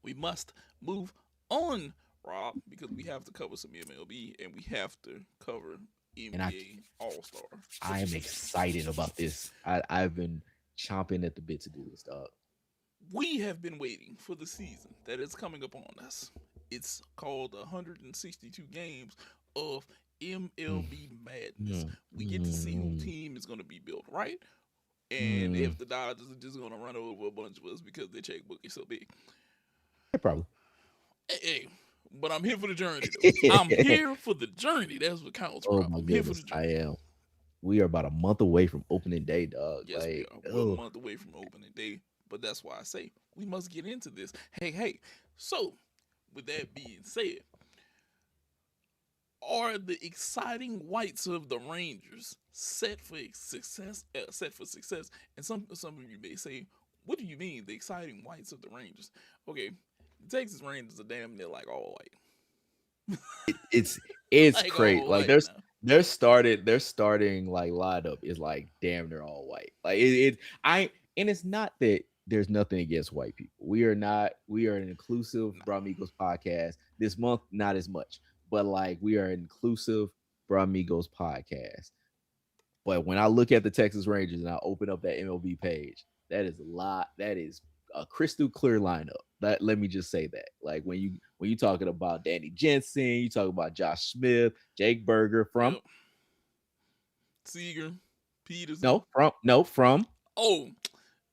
we must move on, Rob, because we have to cover some MLB and we have to cover And NBA All Star. I am excited about this. I've been chomping at the bit to do this, dog. We have been waiting for the season that is coming upon us. It's called 162 games of Mm, MLB madness. mm, We get to see who mm, team is going to be built right, and mm. if the Dodgers are just going to run over a bunch of us because their checkbook is so big. Yeah, probably. Hey, hey, but I'm here for the journey, though. I'm here for the journey. That's what counts, Oh Rob. my I'm here for goodness, the I journey. am. We are about a month away from opening day, dog. Yes, we Like, are. We're a oh, month away from opening day, but that's why I say we must get into this. Hey, hey. So, with that being said, are the exciting whites of the Rangers set for success? Set for success, and some of you may say, "What do you mean the exciting whites of the Rangers?" Okay, the Texas Rangers are damn near like all white, it's like crazy. all Like white now. their starting like lineup is like damn near all white. Like it I and it's not that there's nothing against white people. We are an inclusive Nah, Brah Migos podcast. This month, not as much, but like we are an inclusive Brah Migos podcast. But when I look at the Texas Rangers and I open up that MLB page, that is a lot. That is a crystal clear lineup. That let me just say that. Like when you talking about Danny Jensen, you talk about Josh Smith, Jake Berger from yep. Seager, Peterson. from Oh,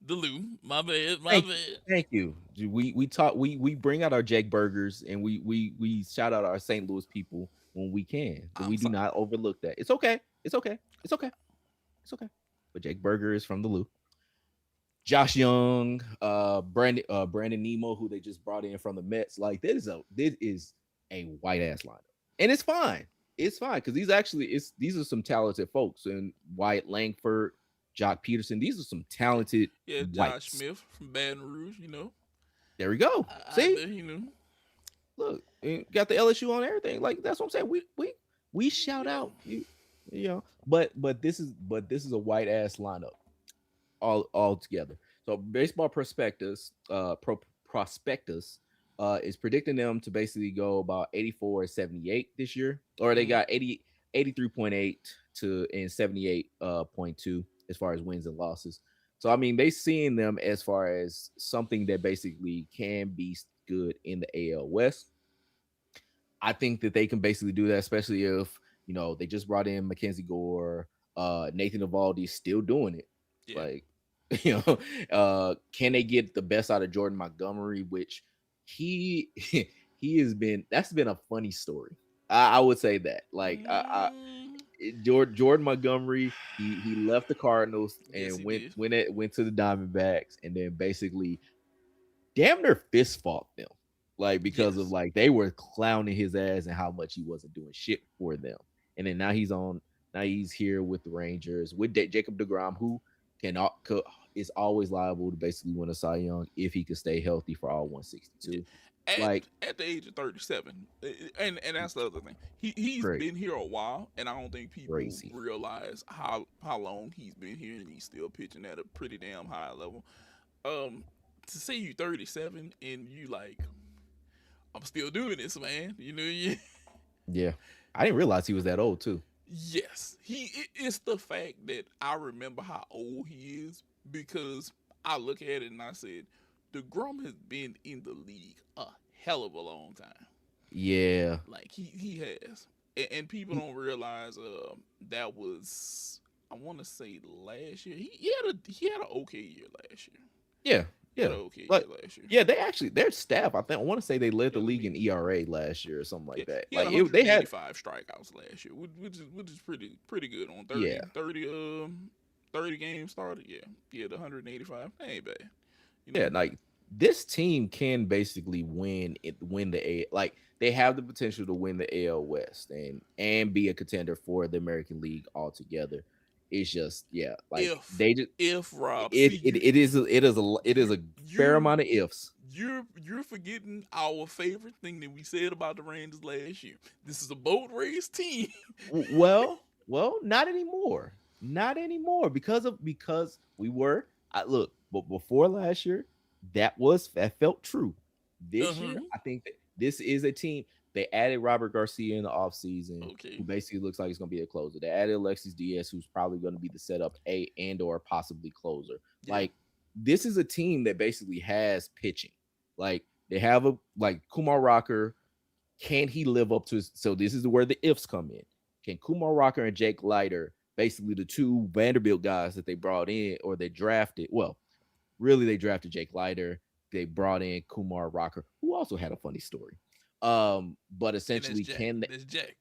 Delu. My bad. My thank you. bad. Thank you. We talk we bring out our Jake Burgers and we shout out our St. Louis people when we can. I'm We do sorry. not overlook that. It's okay. It's okay. It's okay. It's okay. But Jake Burger is from the Lou. Josh Young, Brandon Nemo, who they just brought in from the Mets. Like this is a white ass lineup, and it's fine. It's fine because these are some talented folks. And Wyatt Langford, Jock Peterson. These are some Yeah, talented yeah. Josh whites. Smith from Baton Rouge. You know, There we go. I See, bet you know. look, got the LSU on everything. Like that's what I'm saying. We shout Yeah. out you know. But this is a white ass lineup all together. So baseball prospectus is predicting them to basically go about 84 and 78 this year, or they Mm, got 83.8 to and 78.2 as far as wins and losses. So I mean, they seeing them as far as something that basically can be good in the AL West. I think that they can basically do that, especially if they just brought in Mackenzie Gore, Nathan Eovaldi still doing it. yeah. Like, can they get the best out of Jordan Montgomery? Which he he has been. That's been a funny story. I would say that. Like, Mm, Jordan Montgomery, he left the Cardinals yes, and he did. went to the Diamondbacks, and then basically damn near fist fought them. Like because of Yes. like they were clowning his ass and how much he wasn't doing shit for them. And then now he's here with the Rangers with Jacob DeGrom, who is always liable to basically win a Cy Young if he could stay healthy for all Yeah. 162. At Like at the age of 37, and that's the other thing. He's great, been here a while, and I don't think people crazy. realize how long he's been here, and he's still pitching at a pretty damn high level. Um, to say you 37 and you like, I'm still doing this, man. You know, yeah. Yeah. I didn't realize he was that old too. Yes, it's the fact that I remember how old he is because I look at it and I said, DeGrom has been in the league a hell of a long time. Yeah. Like he has, and people He, don't realize that was, I want to say, last year. He had an okay year last year. yeah. He had Yeah. an okay year Like last year. yeah, they actually their staff, I think I want to say they led Yeah, the let league me. in ERA last year or something Yeah, like that. he had They had 185 strikeouts last year, which is pretty good on yeah. 30 games started. Yeah, yeah, the 185 that ain't bad. You Yeah, know. like this team can basically win the A, like they have the potential to win the AL West and be a contender for the American League altogether. It's just yeah, like If they just if Rob, see you it is you a fair you're amount of ifs. you're forgetting our favorite thing that we said about the Rangers last year. This is a boat race team. Not anymore. Not anymore because we were I look, but before last year, that felt true. This year, Uh-huh. I think that this is a team. They added Robert Garcia in the offseason, who Okay. basically looks like he's going to be a closer. They added Alexis Diaz, who's probably going to be the setup A and or possibly closer. Yeah. Like this is a team that basically has pitching. Like they have a like Kumar Rocker. Can he live up to his? So this is where the ifs come in. Can Kumar Rocker and Jake Leiter, basically the two Vanderbilt guys that they brought in or they drafted? Well, really, they drafted Jake Leiter. They brought in Kumar Rocker, who also had a funny story. But And that's essentially, Jack. can they, That's Jack.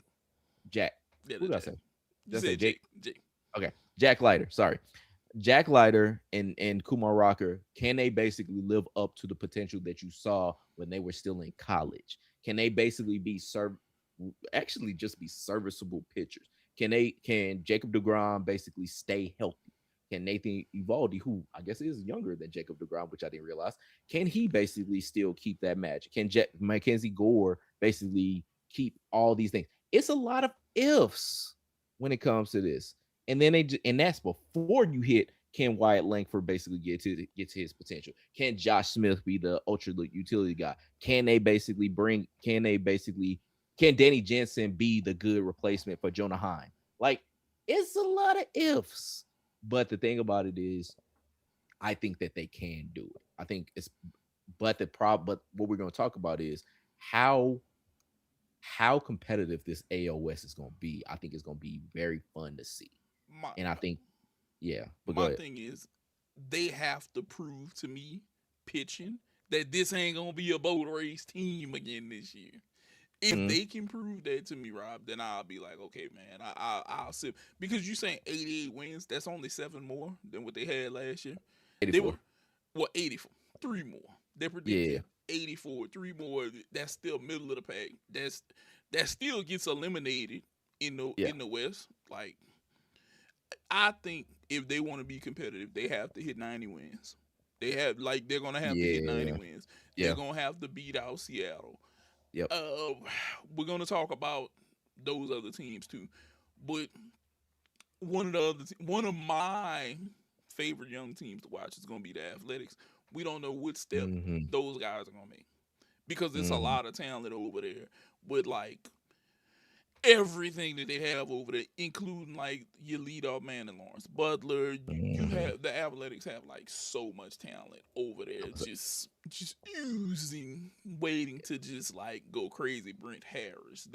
Jack? Yeah, Who that's did I Jack. say? You Did I say said Jake? Jake. Jake. Okay, Jack Leiter. Sorry, Jack Leiter and Kumar Rocker. Can they basically live up to the potential that you saw when they were still in college? Can they basically actually just be serviceable pitchers? Can Jacob DeGrom basically stay healthy? Can Nathan Evaldi, who I guess is younger than Jacob DeGrom, which I didn't realize, can he basically still keep that magic? Can Mackenzie Gore basically keep all these things? It's a lot of ifs when it comes to this. And then and that's before you hit, can Wyatt Langford basically get to his potential? Can Josh Smith be the ultra utility guy? Can Danny Jensen be the good replacement for Jonah Heim? Like, it's a lot of ifs. But the thing about it is, I think that they can do it. I think it's, but what we're going to talk about is how competitive this AOS is going to be. I think it's going to be very fun to see. My And I think, yeah, but go my ahead. thing is, they have to prove to me pitching that this ain't gonna be a boat race team again this year. If Mhm. they can prove that to me, Rob, then I'll be like, okay, man, I'll sit because you saying 88 wins. That's only 7 more than what they had last year. They were 84. 84, 3 more. They're Yeah. predicting 84, 3 more. That's still middle of the pack. That still gets eliminated Yeah. in the West. Like I think if they want to be competitive, they have to hit 90 wins. They're gonna have to hit 90 Yeah. wins. They're Yeah. gonna have to beat out Seattle. Yep. Uh, we're gonna talk about those other teams too, but one of my favorite young teams to watch is gonna be the Athletics. We don't know what step Hmm. those guys are gonna make because it's a Hmm. lot of talent over there with like everything that they have over there, including like your leadoff man and Lawrence Butler. You Hmm. have the Athletics have like so much talent over there, just oozing, waiting to just like go crazy. Brent Harris,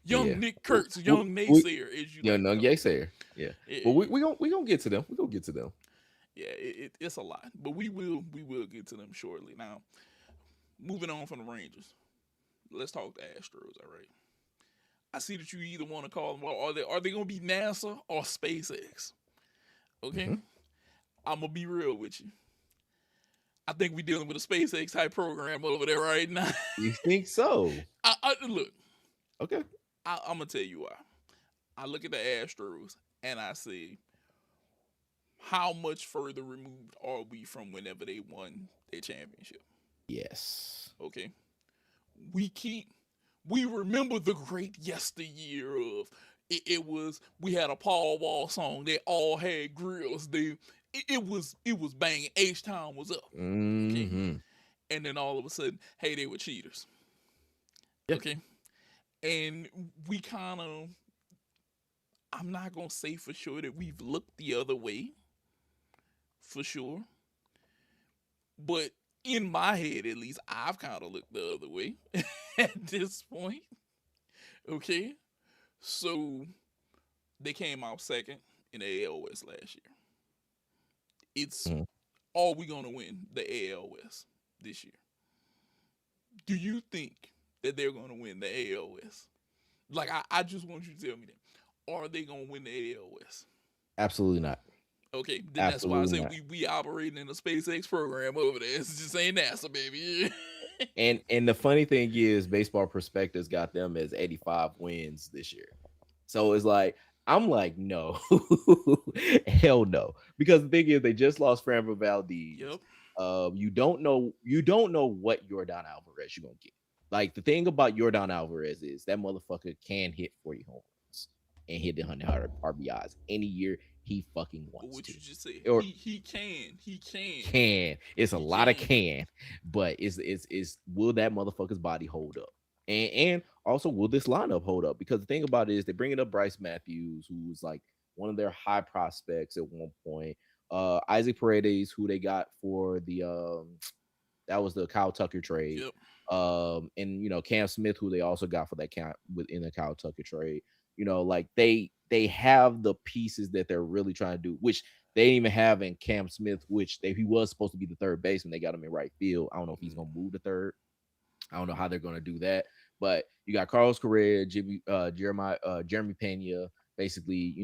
young Yeah. Nick Kurtz, We, young we, naysayer, as you yeah, like to no, call yay him. sayer. Yeah. But Yeah, we gonna get to them. We gonna get to them. yeah, it's a lot, but we will get to them shortly. Now, moving on from the Rangers, let's talk the Astros. All right. I see that you either want to call them, or are they gonna be NASA or SpaceX? Okay, Hmm. I'm gonna be real with you. I think we're dealing with a SpaceX type program over there right now. You think so? Look, Okay. I'm gonna tell you why. I look at the Astros and I say, how much further removed are we from whenever they won their championship? Yes. Okay, we keep we remember the great yesteryear of it was we had a Paul Wall song. They all had grills. It was banging. H Town was up. Okay. Hmm. And then all of a sudden, hey, they were cheaters. Yeah. Okay. And we kind of I'm not gonna say for sure that we've looked the other way, for sure. But in my head at least, I've kind of looked the other way at this point. Okay. So they came out second in the AL West last year. It's Mhm. are we gonna win the AL West this year? Do you think that they're gonna win the AL West? Like I just want you to tell me that. Are they gonna win the AL West? Absolutely not. Okay, then that's why I Absolutely say not. we operating in a SpaceX program over there. It's just ain't NASA, baby. And the funny thing is, Baseball Prospectus got them as 85 wins this year. So it's like I'm like, no, hell no, because the thing is, they just lost Framber Valdez. Yep. You don't know what Jordan Alvarez you're gonna get. Like the thing about Jordan Alvarez is that motherfucker can hit 40 home runs and hit 100 RBIs any year. he fucking wants What to. you just said, Or he can, it's a he lot of can. but it's will that motherfucker's body hold up? And also will this lineup hold up? Because the thing about it is they're bringing up Bryce Matthews, who was like one of their high prospects at one point. Isaac Paredes, who they got for the that was the Kyle Tucker trade. Yep. And Cam Smith, who they also got for that count within the Kyle Tucker trade. Like they have the pieces that they're really trying to do, which they didn't even have in Cam Smith, which he was supposed to be the third baseman. They got him in right field. I don't know if he's gonna move to third. I don't know how they're going to do that, but you got Carlos Correa, Jeremy Pena. Basically,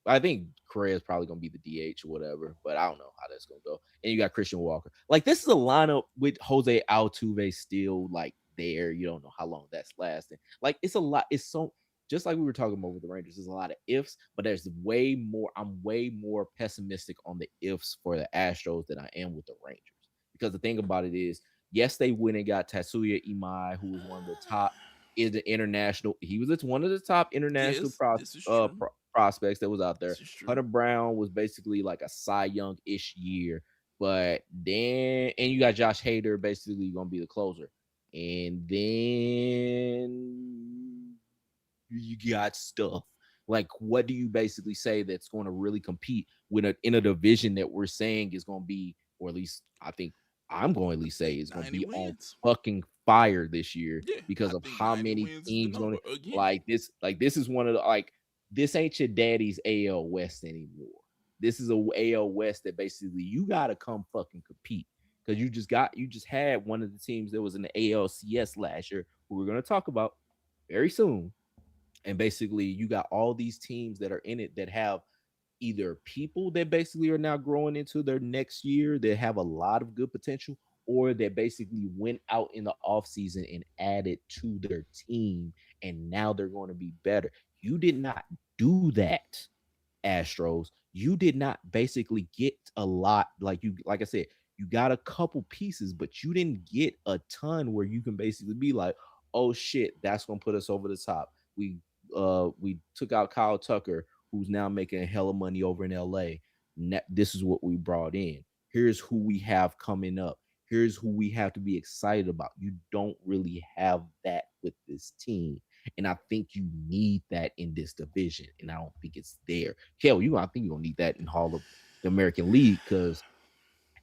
I think Correa is probably going to be the DH or whatever, but I don't know how that's going to go. And you got Christian Walker. Like this is a lineup with Jose Altuve still like there. You don't know how long that's lasting. Like it's a lot. It's so just like we were talking about with the Rangers. There's a lot of ifs, but there's way more. I'm way more pessimistic on the ifs for the Astros than I am with the Rangers because the thing about it is yes, they went and got Tatsuya Imai, who was one of the top is the international. He was one of the top international Yes, this is true. prospects that was out there. This is true. Hunter Brown was basically like a Cy Young ish year, but then and you got Josh Hader basically going to be the closer, and then you got stuff. Like, what do you basically say that's going to really compete with in a division that we're saying is going to be, or at least I think I'm going to at least say is going to 90 be on wins. fucking fire this year Yeah, because I of think how 90 many wins is the teams going number to again. like this. Like, this is one of the this ain't your daddy's AL West anymore. This is a AL West that basically you got to come fucking compete because you just had one of the teams that was in the ALCS last year, who we're going to talk about very soon. And basically, you got all these teams that are in it that have either people that basically are now growing into their next year that have a lot of good potential, or that basically went out in the offseason and added to their team, and now they're going to be better. You did not do that, Astros. You did not basically get a lot. Like I said, you got a couple pieces, but you didn't get a ton where you can basically be like, oh shit, that's gonna put us over the top. We took out Kyle Tucker, who's now making a hell of money over in LA. This is what we brought in. Here's who we have coming up. Here's who we have to be excited about. You don't really have that with this team. And I think you need that in this division. And I don't think it's there. Kel, I think you're gonna need that in Hall of the American League, because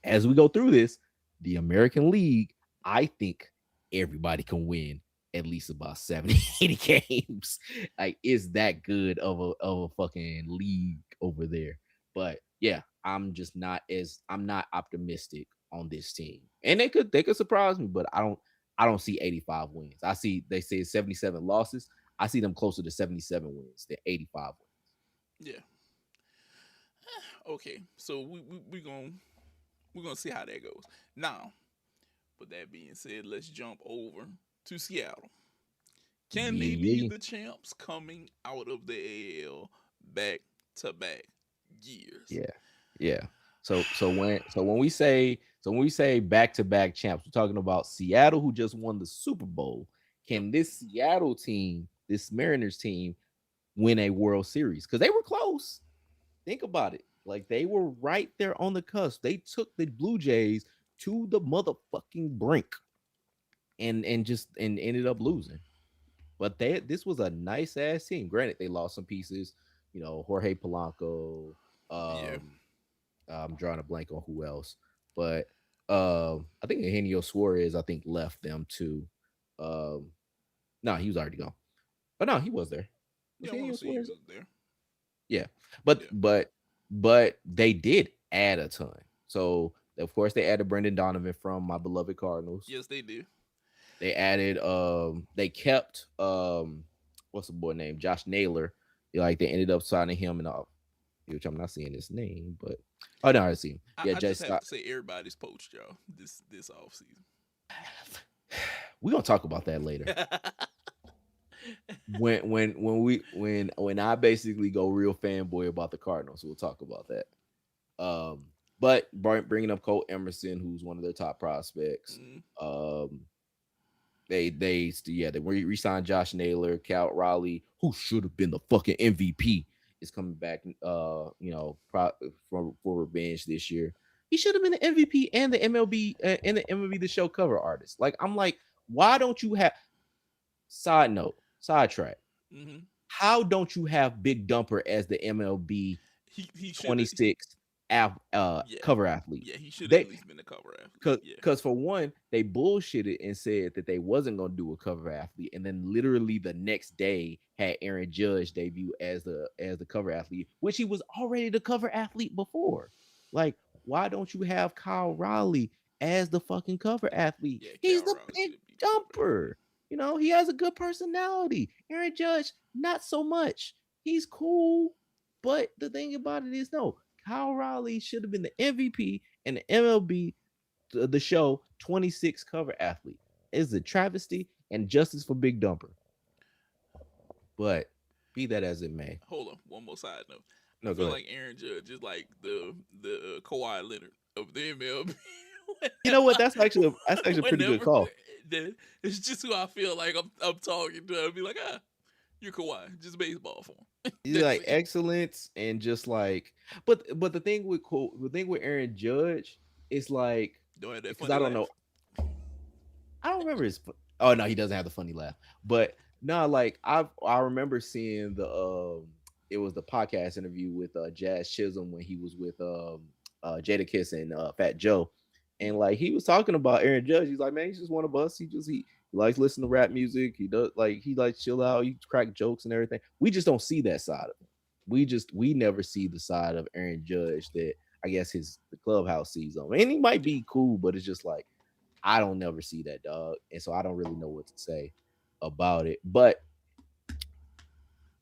as we go through this, the American League, I think everybody can win at least about 70, 80 games. Like, is that good of a fucking league over there? But yeah, I'm not optimistic on this team. And they could surprise me, but I don't see 85 wins. They say 77 losses. I see them closer to 77 wins than 85 wins. Yeah. Okay. So we're gonna see how that goes. Now, with that being said, let's jump over to Seattle. Can they be Yeah, the champs coming out of the AL back to back years? yeah, yeah. So when we say back to back champs, we're talking about Seattle, who just won the Super Bowl. Yep. Can this Seattle team, this Mariners team, win a World Series? Because they were close. Think about it. Like, they were right there on the cusp. They took the Blue Jays to the motherfucking brink and ended up losing. But this was a nice ass team. Granted, they lost some pieces. Jorge Polanco. Yeah. I'm drawing a blank on who else, but I think Eugenio Suarez, I think, left them too. No, he was already gone. But no, he was there. Was Yeah, I want Eugenio to see he Suarez? was there. Yeah, but Yeah. but but they did add a ton. So of course they added Brendan Donovan from my beloved Cardinals. Yes, they do. They added they kept what's the boy name? Josh Naylor. Like, they ended up signing him and which I'm not seeing his name, but oh no, I see him. I, Yeah, I Jay just have Scott. to say everybody's poached, y'all. This off season. We're gonna talk about that later. When I basically go real fanboy about the Cardinals, we'll talk about that. But bringing up Cole Emerson, who's one of their top prospects. Mm, They re-signed Josh Naylor, Cal Raleigh, who should have been the fucking MVP is coming back. For revenge this year. He should have been the MVP and the MLB the show cover artist. Like I'm like, why don't you have? Side note, sidetrack. Hmm. How don't you have Big Dumper as the MLB He should have. 26 Yeah, cover athlete? yeah. He should have at They least been a cover athlete. Cause, Yeah. cause for one, they bullshitted and said that they wasn't gonna do a cover athlete, and then literally the next day had Aaron Judge debut as the cover athlete, which he was already the cover athlete before. Like, why don't you have Kyle Raleigh as the fucking cover athlete? Yeah, He's Cal the Raleigh big should be the cover. jumper. He has a good personality. Aaron Judge, not so much. He's cool, but the thing about it is, no, Kyle Raleigh should have been the MVP and the MLB the show 26 cover athlete. Is a travesty and justice for Big Dumper. But be that as it may, Hold on, one more side note. I no, go feel ahead. like Aaron Judge is like the Kawhi Leonard of the MLB. You know what? That's actually a pretty good Whenever call. it's just who I feel like I'm talking to. I'll be like, you're Kawhi, just baseball for him. He's That's like it. excellence and just like, but the thing with Aaron Judge is like, Don't have that because funny I don't know, laugh. I don't remember Oh no, he doesn't have the funny laugh. But no, like I remember seeing it was the podcast interview with Jazz Chisholm when he was with Jada Kiss and Fat Joe. And like he was talking about Aaron Judge. He's like, man, he's just one of us. He likes listening to rap music. He likes chill out, he crack jokes and everything. We just don't see that side of him. We never see the side of Aaron Judge that I guess the clubhouse sees on. And he might be cool, but it's just like I don't never see that dog, and so I don't really know what to say about it. But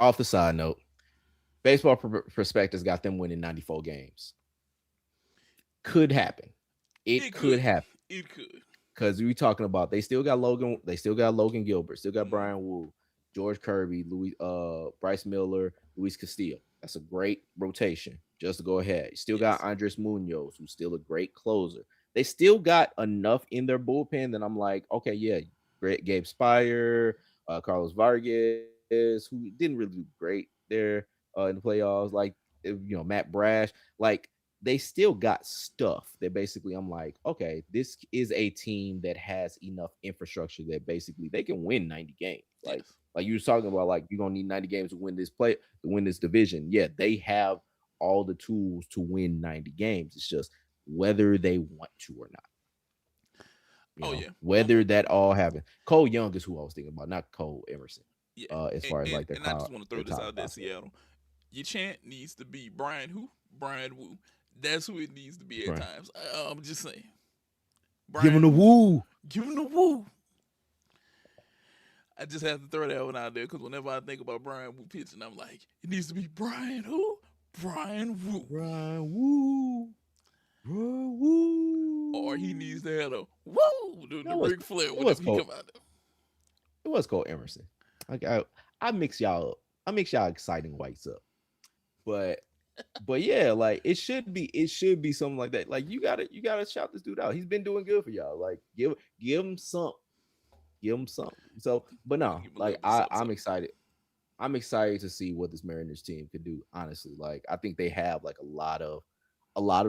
off the side note, baseball perspectives got them winning 94 games. Could happen. It It could could. happen It could. because we talking about they still got Logan. They still got Logan Gilbert. Still got Mhm. Brian Wu, George Kirby, Bryce Miller, Luis Castillo. That's a great rotation. Just to go ahead, you still got Yes. Andres Munoz, who's still a great closer. They still got enough in their bullpen that I'm like, okay, yeah, great Gabe Spire, Carlos Vargas, who didn't really do great there in the playoffs. Like, Matt Brash, like they still got stuff that basically I'm like, okay, this is a team that has enough infrastructure that basically they can win 90 games. Like Yes. like you was talking about, like you're gonna need 90 games to win this division. Yeah, they have all the tools to win 90 games. It's just whether they want to or not. Oh yeah. Whether that all happens. Cole Young is who I was thinking about, not Cole Emerson. Yeah. As And, far as and like their and I just want to throw their this top out there, prospect. Seattle. Your chant needs to be Brian who? Brian Wu. That's who it needs to be at Right. times. I'm just saying. Give him Brian the who? woo. Give him the woo. I just have to throw that one out there because whenever I think about Brian Wu pitching, I'm like, it needs to be Brian who? Brian Wu. Brian Woo. Brian Woo. Or he needs to have a woo, the That was Ric Flair it was whenever he Cole. come out there. It was Cole Emerson. Like I mix y'all up. I mix y'all exciting whites up. But yeah, like it should be something like that. Like you gotta shout this dude out. He's been doing good for y'all. Like give him some. Give him something. So, but We'll no, give him a like little bit of something, I'm something. excited. I'm excited to see what this Mariners team could do. Honestly, like I think they have like a lot of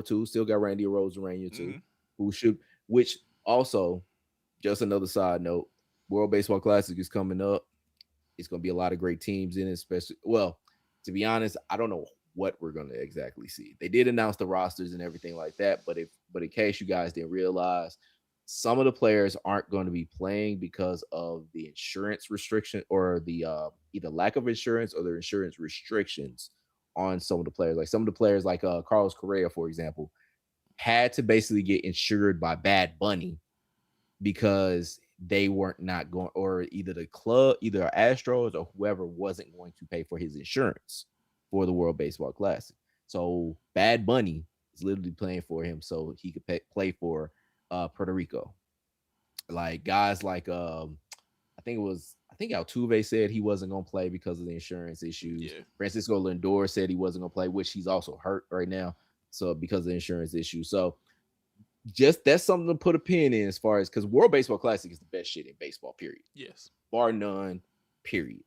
tools. Still got Randy Arozarena too, Mm-hmm. who should. Which also, just another side note, World Baseball Classic is coming up. It's going to be a lot of great teams in it, especially. Well, to be honest, I don't know what we're going to exactly see. They did announce the rosters and everything like that, but in case you guys didn't realize, some of the players aren't going to be playing because of the insurance restriction or the either lack of insurance or their insurance restrictions on some of the players. Like some of the players, like Carlos Correa, for example, had to basically get insured by Bad Bunny because they weren't not going, or either the club, either Astros or whoever wasn't going to pay for his insurance for the World Baseball Classic. So Bad Bunny is literally playing for him so he could play for Puerto Rico. Like guys like I think Altuve said he wasn't gonna play because of the insurance issues. Yeah. Francisco Lindor said he wasn't gonna play, which he's also hurt right now. So because of the insurance issue. So just that's something to put a pin in as far as because World Baseball Classic is the best shit in baseball, period. Yes. Bar none, period.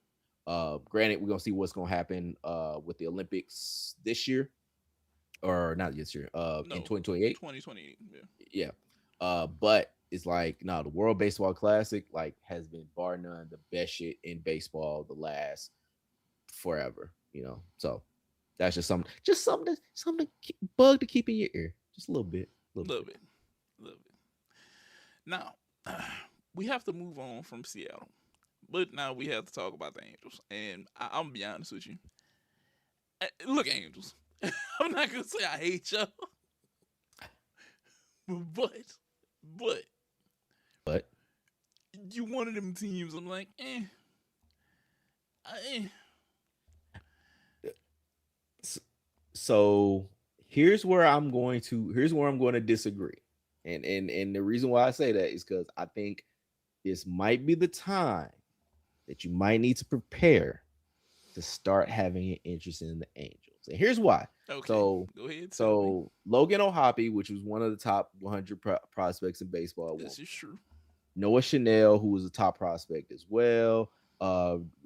Granted, we're gonna see what's gonna happen with the Olympics this year, or not this year, in No, 2028. 2028. Yeah. Yeah. But it's like no, the World Baseball Classic like has been bar none the best shit in baseball the last forever. So that's just something bug to keep in your ear, just a little Love bit. it. Love it. Now, we have to move on from Seattle. But now we have to talk about the Angels. And I'm going to be honest with you. Look, Angels. I'm not going to say I hate y'all. But, but, But you one of them teams. I'm like, eh. so here's where I'm going to disagree, and the reason why I say that is because I think this might be the time that you might need to prepare to start having an interest in the Angels. And here's why. Okay. So, Go ahead, tell me. so Logan O'Hoppe, which was one of the top 100 prospects in baseball at one This is point. true. Noah Chanel, who was a top prospect as well.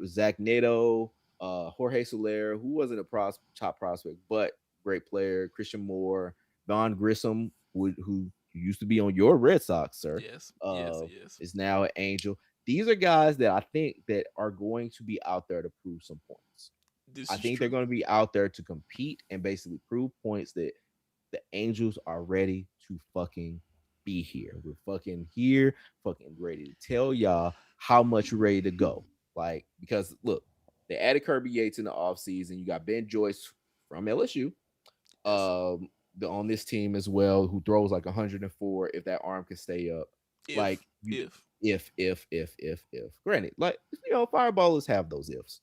Zach Nato, Jorge Soler, who wasn't a top prospect, but great player. Christian Moore, Don Grissom, who used to be on your Red Sox, sir, Yes. Yes. uh, Yes. is now an Angel. These are guys that I think that are going to be out there to prove some points. This I is think they're true. going to be out there to compete and basically prove points that the Angels are ready to fucking be here. We're fucking here, fucking ready to tell y'all how much we're ready to go. Like, because look, they added Kirby Yates in the offseason. You got Ben Joyce from LSU Yes. on this team as well, who throws like 104 if that arm can stay up. If, Like, you if. if. Granted, like, fireballers have those ifs,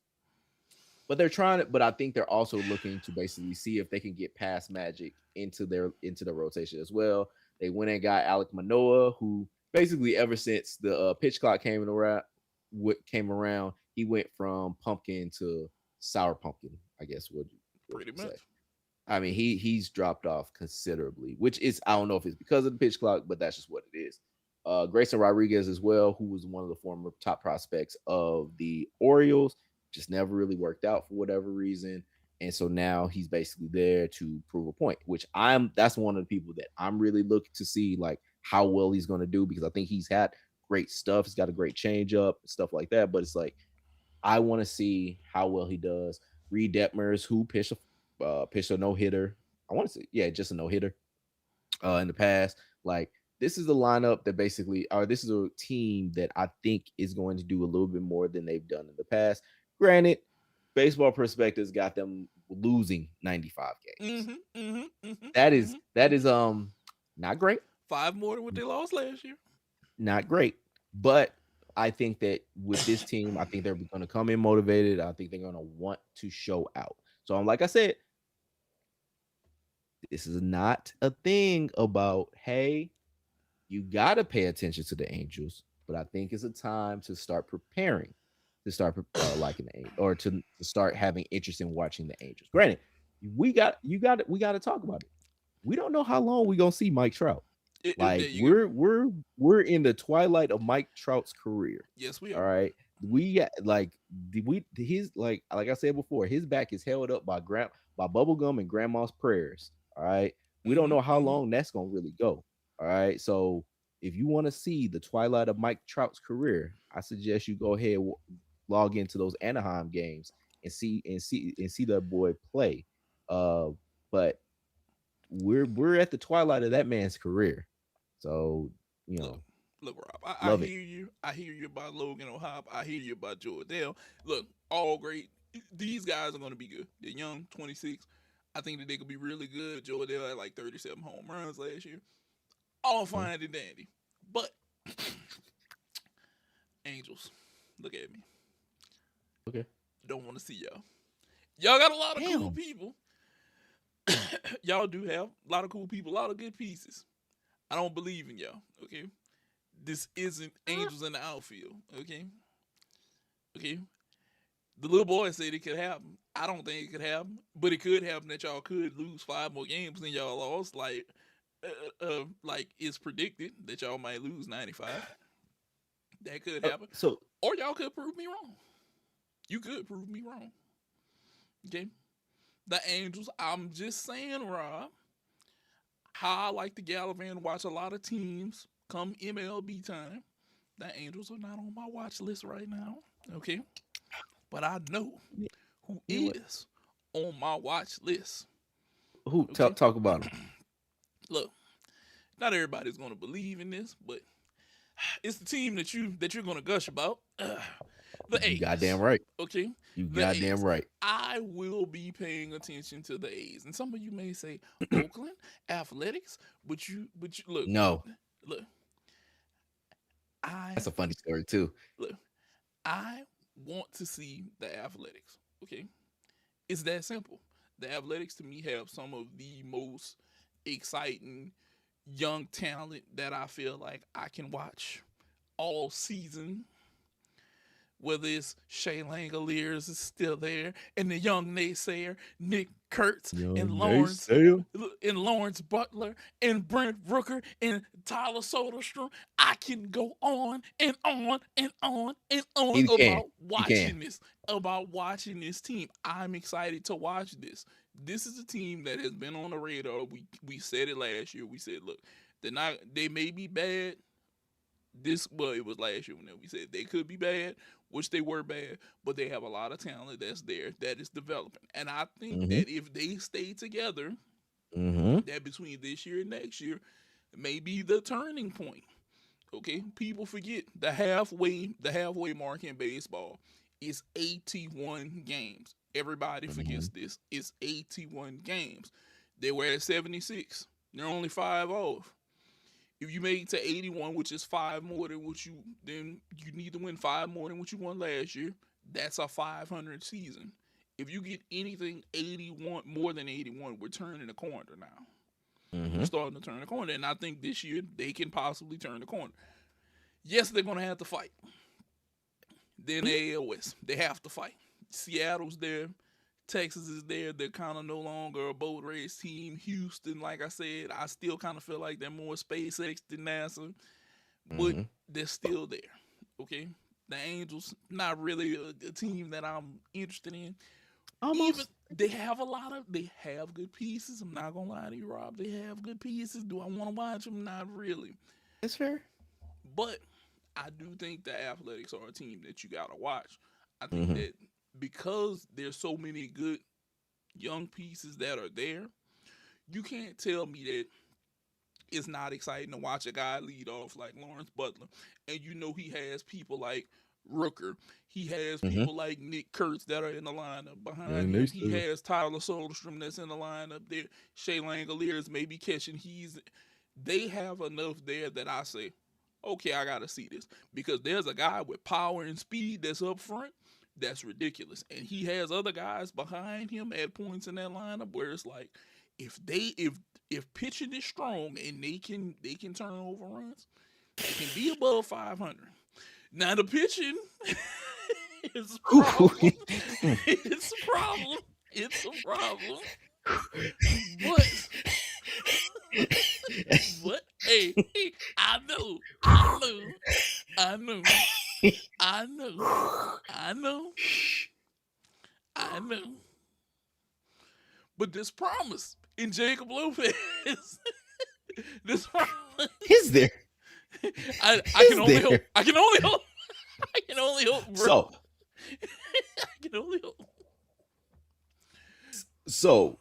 but they're trying to. But I think they're also looking to basically see if they can get past Magic into the rotation as well. They went and got Alec Manoa, who basically ever since the pitch clock came around, he went from pumpkin to sour pumpkin. I guess what Pretty you say. much. I mean, he's dropped off considerably, which is I don't know if it's because of the pitch clock, but that's just what it is. Grayson Rodriguez as well, who was one of the former top prospects of the Orioles, just never really worked out for whatever reason, and so now he's basically there to prove a point. Which that's one of the people that I'm really looking to see like how well he's going to do because I think he's had great stuff. He's got a great changeup and stuff like that, but it's like I want to see how well he does. Reed Detmers, who pitched a no hitter. I want to say, yeah, just a no hitter in the past. Like this is a lineup that basically, or this is a team that I think is going to do a little bit more than they've done in the past. Granted, baseball perspectives got them losing 95 games. Mm-hmm. Mm-hmm. Mm-hmm. That is Mm-hmm. that Mm-hmm. is not great, Five more than what they lost last year. not great, but I think that with this team, I think they're going to come in motivated. I think they're going to want to show out. So I'm like I said, this is not a thing about, hey, you got to pay attention to the Angels, but I think it's a time to start preparing, to start liking the Angels, or to start having interest in watching the Angels. Granted, we got to talk about it. We don't know how long we're gonna see Mike Trout. There Like you go. we're in the twilight of Mike Trout's career. Yes, we All are. right, we got like we his like I said before, his back is held up by bubble gum and grandma's prayers. All right, we don't Mm-hmm. know how Mm-hmm. long that's gonna really go. All right, so if you want to see the twilight of Mike Trout's career, I suggest you go ahead log into those Anaheim games and see that boy play. Uh, but we're at the twilight of that man's career. So, you Look, know, look, Rob. I love it. hear you. I hear you about Logan O'Hop. I hear you about Jordan. Look, all great. These guys are going to be good. They're young, 26. I think that they could be really good. Jordan had like 37 home runs last year. All Mhm. fine and dandy. But Angels, look at me. Okay. Don't want to see y'all. Y'all got a lot of cool Damn. people. Y'all do have a lot of cool people, a lot of good pieces. I don't believe in y'all. Okay, this isn't Angels in the outfield. Okay, okay. The little boy said it could happen. I don't think it could happen, but it could happen that y'all could lose five more games than y'all lost. Like it's predicted that y'all might lose 95. That could happen, So or y'all could prove me wrong. You could prove me wrong. Okay. The Angels, I'm just saying, Rob, how I like to gallivant and watch a lot of teams come MLB time. The Angels are not on my watch list right now. Okay. But I know who You know what? is on my watch list. Who Okay. talk about him? Look, not everybody's gonna believe in this, but it's the team that you're gonna gush about. The You A's. goddamn right. Okay. You The goddamn A's. right. I will be paying attention to the A's. And some of you may say Oakland Athletics, but you No, look, I that's a funny story too. look, I want to see the Athletics. Okay. It's that simple. The Athletics to me have some of the most exciting young talent that I feel like I can watch all season. Whether it's Shay Langoliers is still there, and the young naysayer Nick Kurtz Young and naysayer. Lawrence Butler and Brent Rooker and Tyler Soderstrom. I can go on and on and on and on He can. about He can. watching this team. I'm excited to watch this. This is a team that has been on the radar. We said it last year. We said, look, they may be bad. It was last year when we said they could be bad, which they were bad, but they have a lot of talent that's there that is developing. And I think Mm-hmm. that if they stay together, Mm-hmm. that between this year and next year may be the turning point. Okay, people forget the halfway mark in baseball is 81 games. Everybody Mm-hmm. forgets this. It's 81 games. They were at 76. They're only 5 off. If you make it to 81, which is five more than what then you need to win five more than what you won last year. That's a 500 season. If you get anything 81, more than 81, we're turning the corner now. We're Mm-hmm. starting to turn the corner, and I think this year they can possibly turn the corner. Yes, they're going to have to fight. Then the AL West, they have to fight. Seattle's there. Texas is there. They're kind of no longer a boat race team. Houston, like I said, I still kind of feel like they're more SpaceX than NASA, but Mm-hmm. they're still there. Okay, the Angels, not really a team that I'm interested in. Even Almost. they have good pieces. I'm not gonna lie to you, Rob. They have good pieces. Do I want to watch them? Not really. That's fair. But I do think the Athletics are a team that you gotta watch. I think Mm-hmm. that because there's so many good young pieces that are there, you can't tell me that it's not exciting to watch a guy lead off like Lawrence Butler. And you know he has people like Rooker. He has Mm-hmm. people like Nick Kurtz that are in the lineup behind Young him. He naysayer. has Tyler Soderstrom that's in the lineup there. Shay Langoliers maybe catching. They have enough there that I say, okay, I gotta see this. Because there's a guy with power and speed that's up front. That's ridiculous. And he has other guys behind him at points in that lineup where it's like, if pitching is strong and they can turn over runs, they can be above 500. Now the pitching is a problem. It's a problem. It's a problem. But hey, I know, I know, I know, I know, I know. But this promise in Jacob Lopez, this promise, Is there? I can Is only hope. there? I can only hope. I can only hope, bro. So I can only hope. so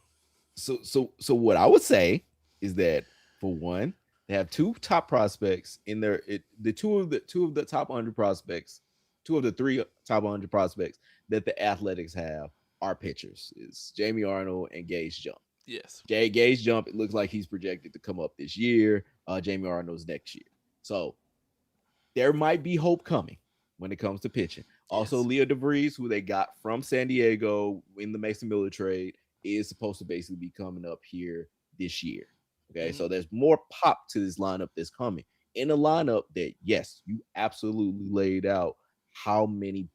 so what I would say is that for one, they have two top prospects in their the two of the top 100 prospects, two of the three top 100 prospects that the Athletics have are pitchers. Is Jamie Arnold and Gage Jump. Yes. Gage Jump, it looks like he's projected to come up this year. Jamie Arnold's next year. So there might be hope coming when it comes to pitching. Also, Yes. Leo DeVries, who they got from San Diego in the Mason Miller trade, is supposed to basically be coming up here this year. Okay, Mhm. so there's more pop to this lineup that's coming. In a lineup that, yes, you absolutely laid out how many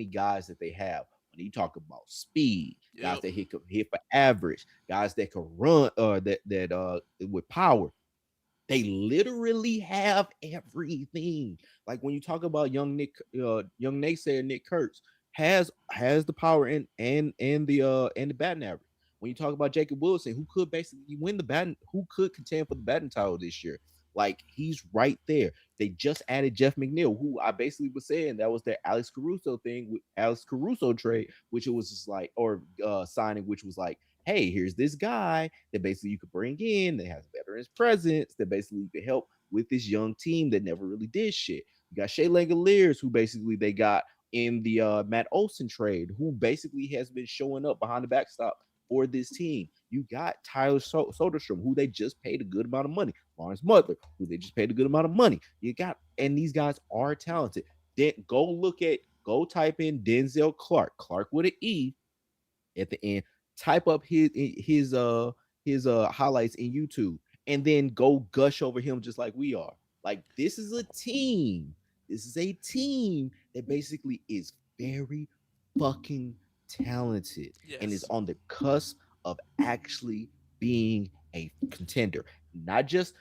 guys that they have. When you talk about speed, guys Yep. that hit for average, guys that can run, that with power, they literally have everything. Like when you talk about young naysayer Nick Kurtz, has the power and the batting average. When you talk about Jacob Wilson, who could basically win the batting, who could contend for the batting title this year, like he's right there. They just added Jeff McNeil, who I basically was saying that was their Alex Caruso thing with Alex Caruso trade, which it was just like or signing, which was like, hey, here's this guy that basically you could bring in that has veterans presence that basically you could help with this young team that never really did shit. You got Shea Langoliers, who basically they got in the Matt Olson trade, who basically has been showing up behind the backstop for this team. You got Tyler Soderstrom, who they just paid a good amount of money. Lawrence Butler, who they just paid a good amount of money. You got, and these guys are talented. Then go type in Denzel Clark with an E at the end. Type up his highlights in YouTube, and then go gush over him just like we are. Like this is a team. This is a team that basically is very fucking talented and is Yes. on the cusp of actually being a contender, not just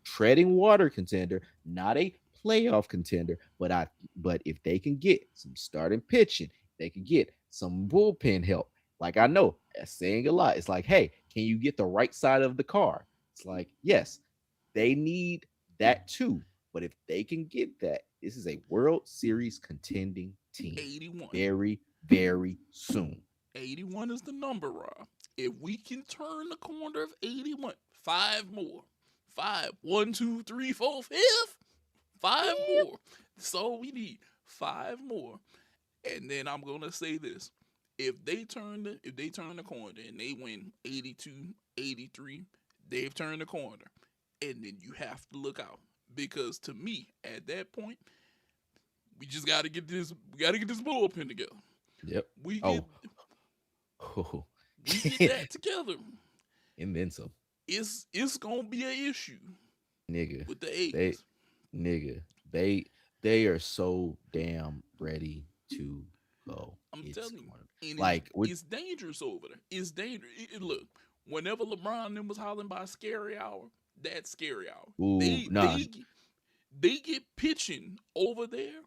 treading water contender, not a playoff contender, but if they can get some starting pitching, they can get some bullpen help. Like I know that's saying a lot. It's like, hey, can you get the right side of the car? It's like, yes, they need that too. But if they can get that, this is a World Series contending team 81. very, very soon. 81 is the number, Rob. If we can turn the corner of 81, five more. Five. One, two, three, four, fifth. Five more. That's all we need. Five more. And then I'm gonna say this. If they turn the corner and they win 82, 83, they've turned the corner. And then you have to look out. Because to me, at that point, we gotta get this bullpen together. Yep. We get Oh, oh. we get that together. And then some. It's gonna be an issue Nigga. with the They A's. nigga. They are so damn ready to go. I'm It's telling you, going and like with it's dangerous over there. It's dangerous. Look, whenever LeBron and them was hollering by scary hour, that's scary hour. ooh They nah. they they get pitching over there.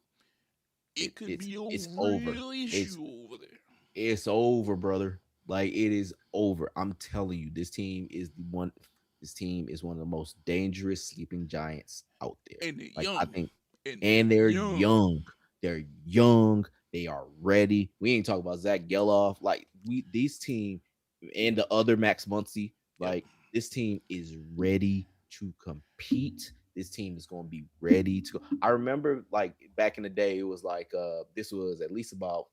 It could It's be a it's over. real It's issue over there. it's over, brother. Like it is over. I'm telling you, this team is the one. This team is one of the most dangerous sleeping giants out there. And they're Like I young. think, And they're and they're young. young. They're young. They are ready. We ain't talking about Zach Geloff. Like we, this team and the other Max Muncy. Yep. Like this team is ready to compete. This team is going to be ready to go. I remember like back in the day, it was like this was at least about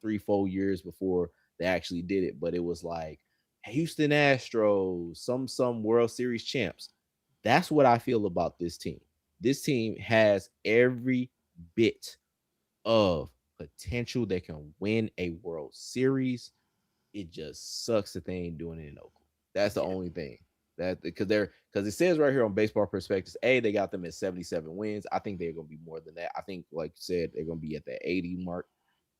3 4 years before they actually did it, but it was like Houston Astros, some World Series champs. That's what I feel about this team. This team has every bit of potential that can win a World Series. It just sucks that they ain't doing it in Oakland. That's the Yeah. only thing. That because it says right here on Baseball Prospectus, they got them at 77 wins. I think they're gonna be more than that. I think, like you said, they're gonna be at the 80 mark,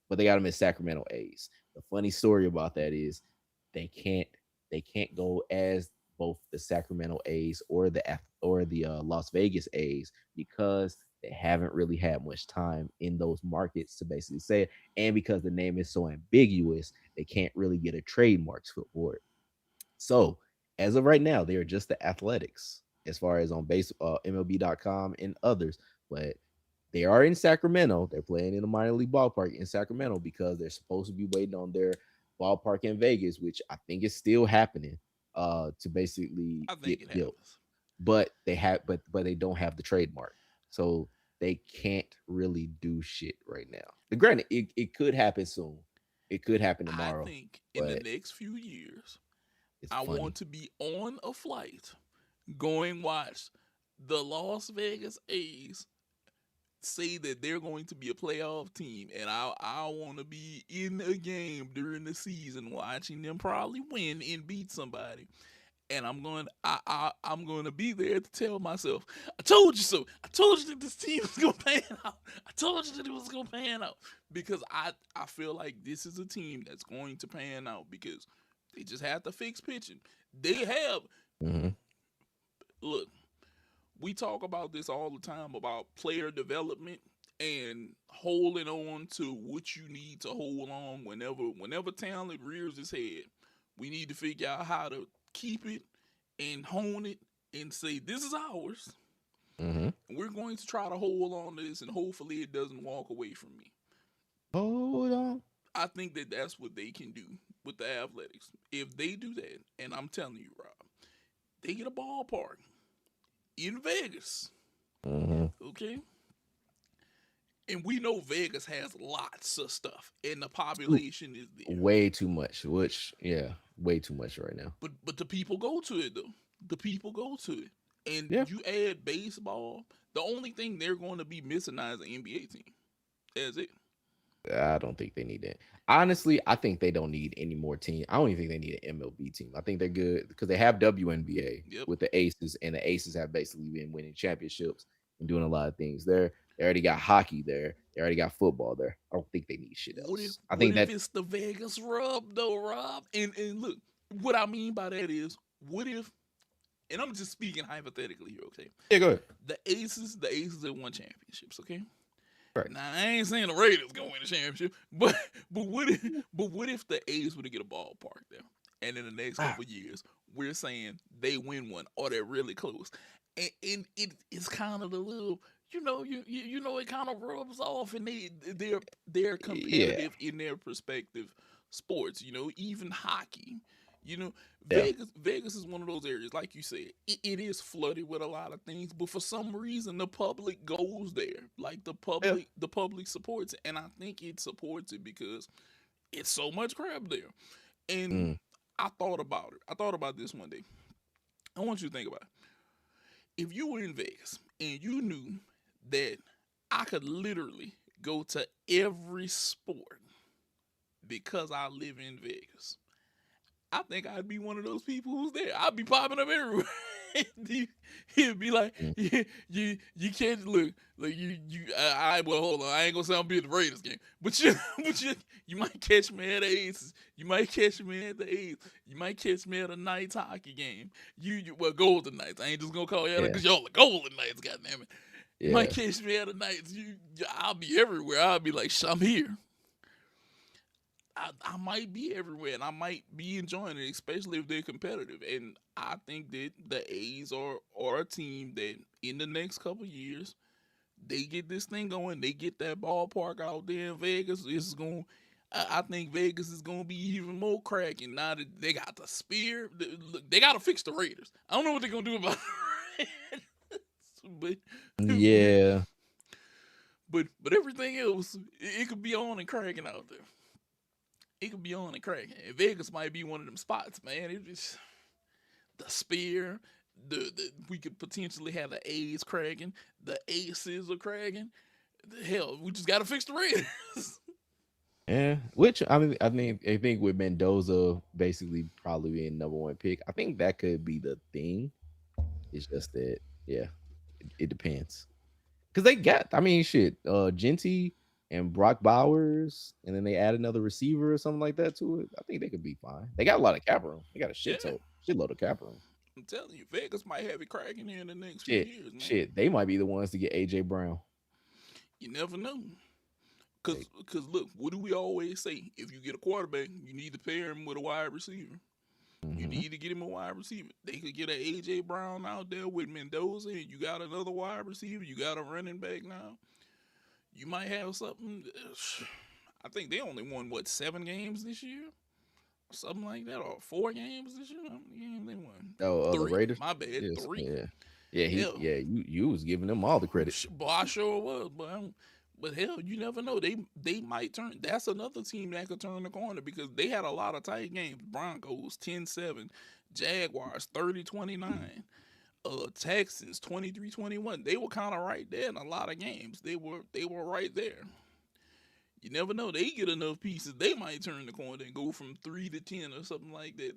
but they got them in Sacramento A's. The funny story about that is they can't go as both the Sacramento A's or the Las Vegas A's because they haven't really had much time in those markets to basically say it, and because the name is so ambiguous, they can't really get a trademark for it. So as of right now, they are just the Athletics as far as on base MLB.com and others, but they are in Sacramento. They're playing in a minor league ballpark in Sacramento because they're supposed to be waiting on their ballpark in Vegas, which I think is still happening, to basically I think get it built. happens. But they have, but they don't have the trademark, so they can't really do shit right now. Granted, it could happen soon. It could happen I tomorrow, think in the but next few years, it's I funny. want to be on a flight going watch the Las Vegas A's say that they're going to be a playoff team, and I want to be in a game during the season watching them probably win and beat somebody. And I'm going to be there to tell myself, I told you so. I told you that this team was going to pan out. I told you that it was going to pan out because I feel like this is a team that's going to pan out because they just have to fix pitching. They have Mhm. look. We talk about this all the time about player development. and holding on to what you need to hold on whenever talent rears its head. We need to figure out how to keep it and hone it and say this is ours. Mm-hmm. And we're going to try to hold on to this, and hopefully it doesn't walk away from me. Hold on. I think that that's what they can do with the Athletics. If they do that, and I'm telling you, Rob, they get a ballpark in Vegas. Mm-hmm. Okay, and we know Vegas has lots of stuff, and the Ooh, population is there. way too much. Which, yeah, way too much right now. But the people go to it though. The people go to it, and Yeah. you add baseball. The only thing they're going to be missing now is an NBA team. That's it. I don't think they need that. Honestly, I think they don't need any more team. I don't even think they need an MLB team. I think they're good because they have WNBA Yep. with the Aces, and the Aces have basically been winning championships and doing a lot of things there. They already got hockey there. They already got football there. I don't think they need shit What if else. I what think if that it's the Vegas rub though, Rob? And look, what I mean by that is, what if? And I'm just speaking hypothetically here, okay? yeah, go ahead. The Aces have won championships, okay? Right. Now I ain't saying the Raiders gonna win the championship, but what if the A's were to get a ballpark there, and in the next Ah, couple of years we're saying they win one or they're really close, and it's kind of the little. It kind of rubs off, and they're yeah, competitive in their respective sports. Even hockey. You know, yeah, Vegas is one of those areas, like you said, it is flooded with a lot of things, but for some reason the public goes there. Like yeah. the public supports it, and I think it supports it because it's so much crap there. And Mm, I thought about it. I thought about this one day. I want you to think about it. If you were in Vegas and you knew that I could literally go to every sport because I live in Vegas, I think I'd be one of those people who's there. I'd be popping up everywhere. He'd be like, mm, you can't look I well hold on, I ain't gonna say I'm be at the Raiders game, but you but you might catch me at the Aces, you might catch me at the A's, you might catch me at a Knights hockey game. Well, Golden Knights. I ain't just gonna call you out yeah, because y'all the Golden Knights. Goddamn it, you might yeah, catch me at the Knights. I'll be everywhere. I'll be like, I'm here. I might be everywhere and I might be enjoying it, especially if they're competitive. And I think that the A's are a team that in the next couple of years they get this thing going. They get that ballpark out there in Vegas. It's going. I think Vegas is going to be even more cracking now that they got the spear. Look, they got to fix the Raiders. I don't know what they're going to do about the Raiders, but yeah. but everything else, it could be on and cracking out there. It could be on and cracking. And Vegas might be one of them spots, man. It just the spear. The we could potentially have the A's cracking. The Aces are cracking. The hell, we just gotta fix the Raiders. Yeah, which I think with Mendoza basically probably being number one pick, I think that could be the thing. It's just that, yeah, it depends because they got. I mean, shit, Genty and Brock Bowers, and then they add another receiver or something like that to it. I think they could be fine. They got a lot of cap room. They got a Yeah, shitload of cap room. I'm telling you, Vegas might have it cracking here in the next few Shit, years, man. shit, they might be the ones to get AJ Brown. You never know. They, Cause look, what do we always say? If you get a quarterback, you need to pair him with a wide receiver. You mhm. need to get him a wide receiver. They could get an AJ Brown out there with Mendoza, and you got another wide receiver. You got a running back now. You might have something. I think they only won what 7 games this year, something like that, or 4 games this year. How many games they won? The Three. Raiders. My bad, Yes, three. yeah, yeah. Hell, You was giving them all the credit. Boy, I sure was, but hell, you never know. They might turn. That's another team that could turn the corner because they had a lot of tight games. Broncos 10-7, Jaguars 30-29, Texans 23-21. They were kind of right there in a lot of games. They were right there. You never know. They get enough pieces, they might turn the corner and go from 3-10 or something like that.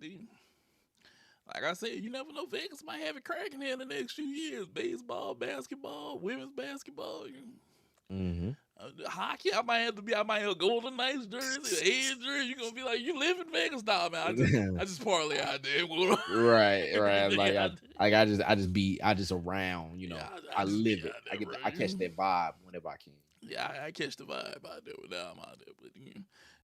Like I said, you never know. Vegas might have it cracking here in the next few years. Baseball, basketball, women's basketball. Hmm. Hockey, I might have Golden Knights jersey, A's jersey. You're gonna be like, you live in Vegas now, man. I just parlay out there. Right, right. Everything Like out I just around. there. Yeah, I I just be live it. out there, bro. I catch that vibe whenever I can. Yeah, I catch the vibe out there with I'm out there, but